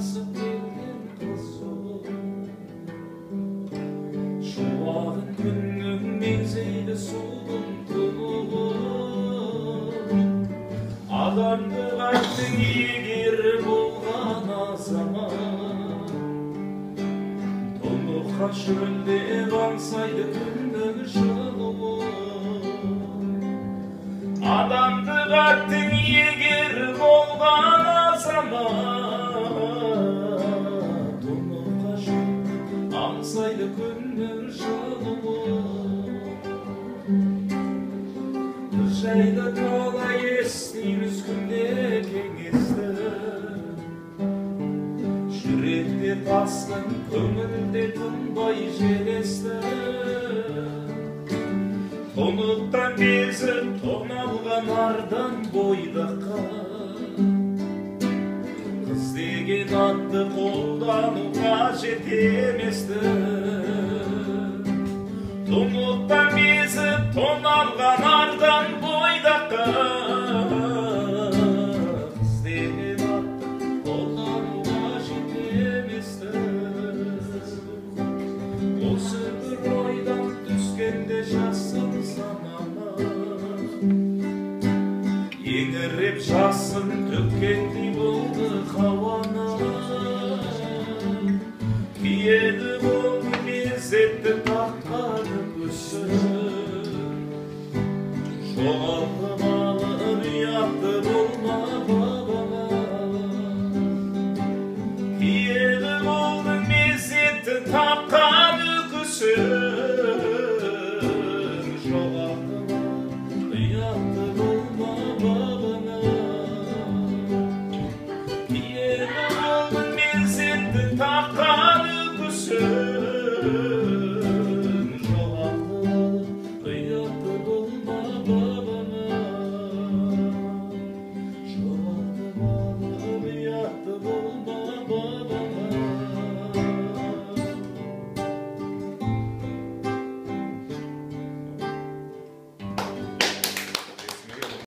басып келген тосу шуағын күннің мезейді судың тұнығы адамдық аттың егері болған азамат тұныққа шөлде аңсайды күннің жылуы адамдық аттың егері болған азамат тұныққа шөлде аңсайды күннің жылуы жайды талай естиміз күнде кеңесті жүректе тасқын көңілде тынбай желесті тұнықтан безіп тоналған ардан бойдаққа қыз деген атты қолдану қажет емес-ті тұнықтан безіп тоналған ардан бойдаққа қыз деген атты қолдану қажет емес-ті осы бір ойдан түскенде жасын санама еңіреп жасын төккендей болды хауаны киеді